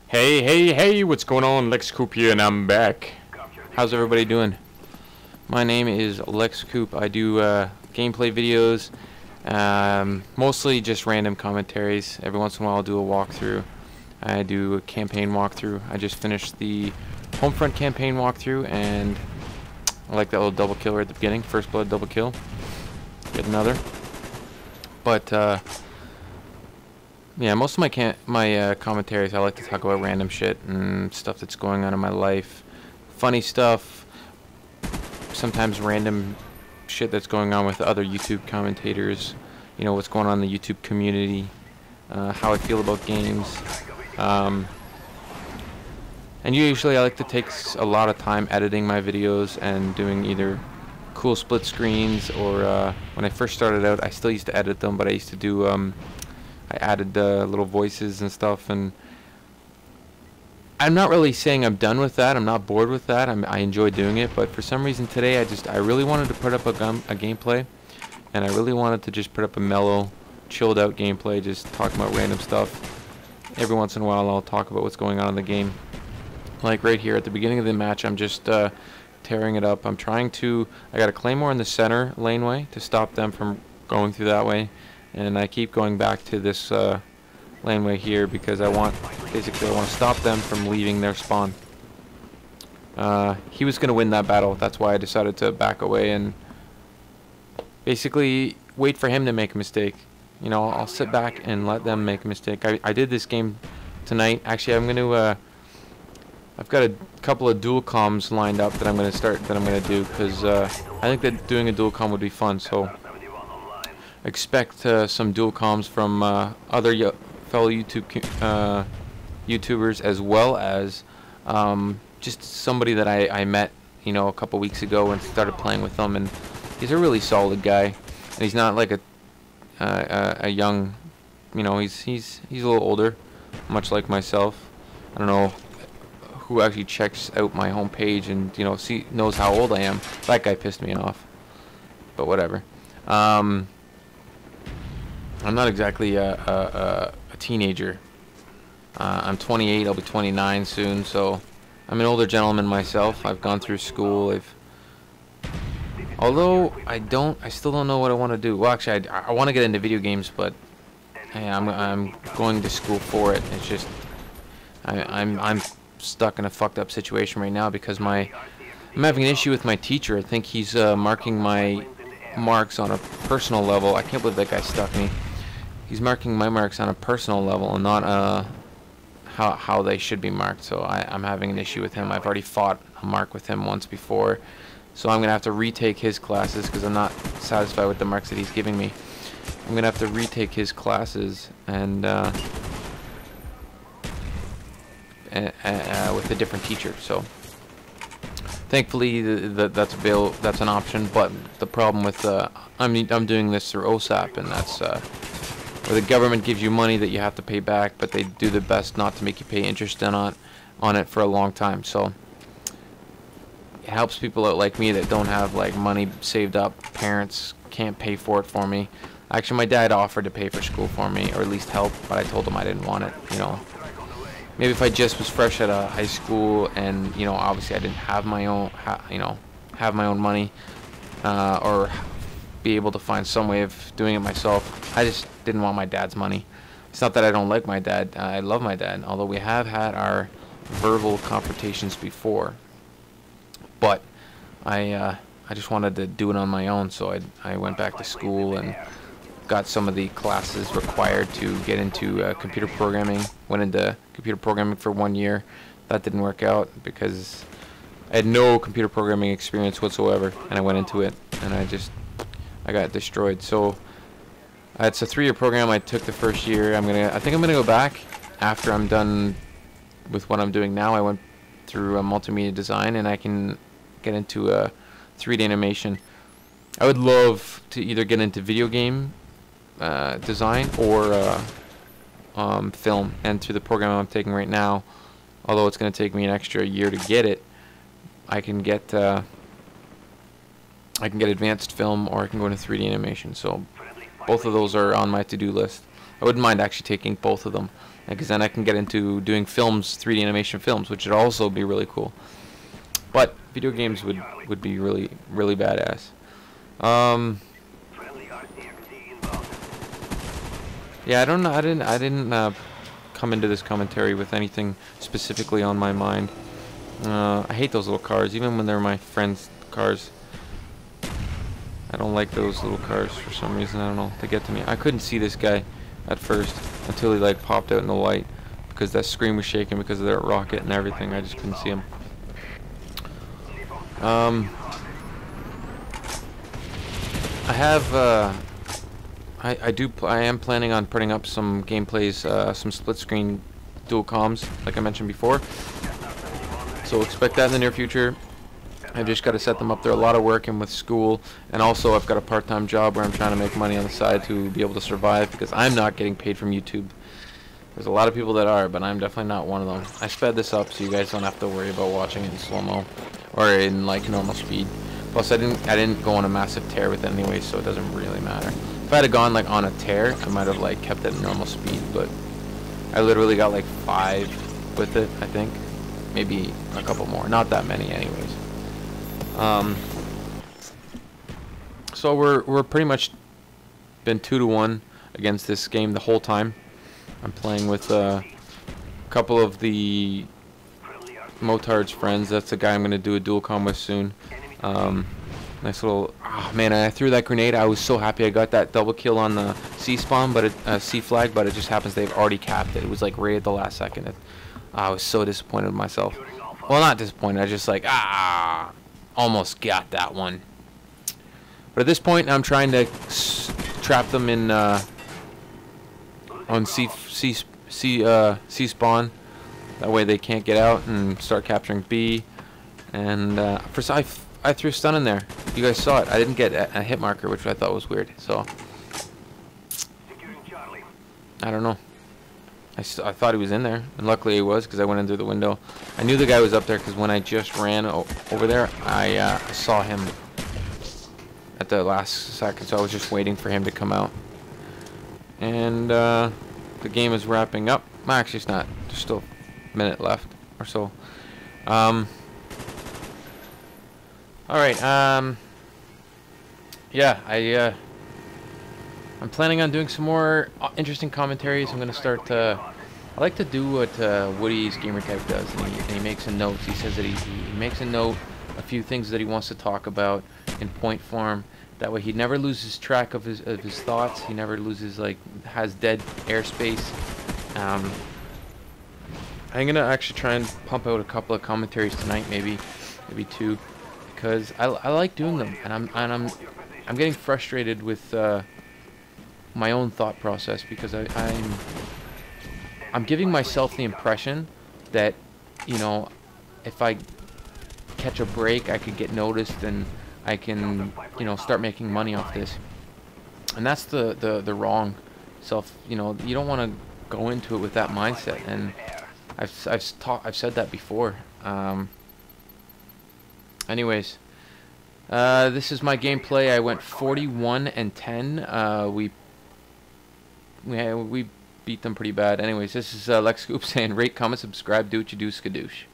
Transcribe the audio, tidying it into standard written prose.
Hey, what's going on? Lex Coupe here, and I'm back. How's everybody doing? My name is Lex Coupe. I do gameplay videos, mostly just random commentaries. Every once in a while I'll do a walkthrough. I do a campaign walkthrough. I just finished the Homefront campaign walkthrough, and I like that little double kill right at the beginning. First blood double kill. Get another. But, yeah, most of my commentaries, I like to talk about random shit and stuff that's going on in my life, funny stuff, sometimes random shit that's going on with other YouTube commentators, you know, what's going on in the YouTube community, how I feel about games, and usually I like to take a lot of time editing my videos and doing either cool split screens or when I first started out, I still used to edit them, but I used to do I added little voices and stuff, and I'm not really saying I'm done with that. I'm not bored with that. I enjoy doing it, but for some reason today I really wanted to put up a gameplay, and I really wanted to just put up a mellow, chilled out gameplay, just talking about random stuff. Every once in a while I'll talk about what's going on in the game. Like right here at the beginning of the match, I'm just tearing it up. I got a claymore in the center laneway to stop them from going through that way. And I keep going back to this laneway here because basically I want to stop them from leaving their spawn. He was going to win that battle. That's why I decided to back away and basically wait for him to make a mistake. You know, I'll sit back and let them make a mistake. I did this game tonight. Actually, I've got a couple of dual comms lined up that I'm going to do because I think that doing a dual comm would be fun. So expect some dual comms from other fellow YouTubers, as well as just somebody that I met, you know, a couple weeks ago and started playing with them, and he's a really solid guy, and he's not like a young, you know, he's a little older, much like myself. I don't know who actually checks out my homepage and, you know, knows how old I am. That guy pissed me off, but whatever. I'm not exactly a teenager. I'm 28. I'll be 29 soon, so I'm an older gentleman myself. I've gone through school. Although I still don't know what I want to do. Well, actually, I want to get into video games, but hey, I'm going to school for it. It's just I'm stuck in a fucked up situation right now because I'm having an issue with my teacher. I think he's marking my marks on a personal level. I can't believe that guy stuck me. He's marking my marks on a personal level and not how they should be marked. So I'm having an issue with him. I've already fought a mark with him once before, so I'm gonna have to retake his classes because I'm not satisfied with the marks that he's giving me. I'm gonna have to retake his classes and with a different teacher. So thankfully that's an option. But the problem with I'm doing this through OSAP, and that's where the government gives you money that you have to pay back, but they do their best not to make you pay interest on it for a long time. So it helps people out like me that don't have like money saved up. Parents can't pay for it for me. Actually, my dad offered to pay for school for me, or at least help, but I told him I didn't want it. You know, maybe if I just was fresh out of high school and, you know, obviously I didn't have my own have my own money, or be able to find some way of doing it myself. I just didn't want my dad's money. It's not that I don't like my dad. I love my dad, although we have had our verbal confrontations before. But I just wanted to do it on my own, so I went back to school and got some of the classes required to get into computer programming. Went into computer programming for 1 year. That didn't work out because I had no computer programming experience whatsoever, and I went into it and I got destroyed. So it's a 3-year program. I took the first year. I think I'm gonna go back after I'm done with what I'm doing now. I went through a multimedia design, and I can get into a 3D animation. I would love to either get into video game design or film. And through the program I'm taking right now, although it's gonna take me an extra year to get it, I can get advanced film, or I can go into 3D animation. So both of those are on my to-do list. I wouldn't mind actually taking both of them. because then I can get into doing films, 3D animation films, which would also be really cool. But video games would be really badass. Yeah, I don't know. I didn't come into this commentary with anything specifically on my mind. I hate those little cars, even when they're my friends' cars. I don't like those little cars for some reason. I don't know. They get to me. I couldn't see this guy at first until he like popped out in the light because that screen was shaking because of that rocket and everything. I just couldn't see him. I have I am planning on putting up some gameplays, some split screen dual comms, like I mentioned before. So expect that in the near future. I've just got to set them up. They're a lot of work, and with school, and also I've got a part-time job where I'm trying to make money on the side to be able to survive, because I'm not getting paid from YouTube. There's a lot of people that are, but I'm definitely not one of them. I sped this up so you guys don't have to worry about watching it in slow-mo or in like normal speed. Plus I didn't go on a massive tear with it anyway, so it doesn't really matter. If I had gone like on a tear, I might have like kept it at normal speed, but I literally got like 5 with it, I think. Maybe a couple more. Not that many anyways. So we're pretty much been 2-1 against this game the whole time. I'm playing with a couple of the Motard's friends. That's the guy I'm gonna do a dual comm with soon. Nice little. Oh man, I threw that grenade. I was so happy I got that double kill on the C spawn, but C flag. But it just happens they've already capped it. It was like right at the last second. I was so disappointed with myself. Well, not disappointed. I just like almost got that one. But at this point, I'm trying to trap them in on C spawn. That way they can't get out and start capturing B. And first I threw stun in there. You guys saw it. I didn't get a hit marker, which I thought was weird. So I don't know. I thought he was in there, and luckily he was, because I went in through the window. I knew the guy was up there because when I just ran over there, I saw him at the last second, so I was just waiting for him to come out. And the game is wrapping up. Well, actually, it's not. There's still a minute left or so. All right. Yeah, I'm planning on doing some more interesting commentaries. I'm gonna start. I like to do what Woody's Gamertype does, and he makes a note. He says that he makes a note, a few things that he wants to talk about in point form. That way, he never loses track of his thoughts. He never loses has dead airspace. I'm gonna actually try and pump out a couple of commentaries tonight, maybe 2, because I like doing them, and I'm getting frustrated with my own thought process, because I'm giving myself the impression that, you know, if I catch a break, I could get noticed and I can, you know, start making money off this. And that's the wrong self. You know, you don't want to go into it with that mindset. And I've said that before. Anyways, this is my gameplay. I went 41-10. We beat them pretty bad. Anyways, this is Lex Coupe saying rate, comment, subscribe, do what you do, skadoosh.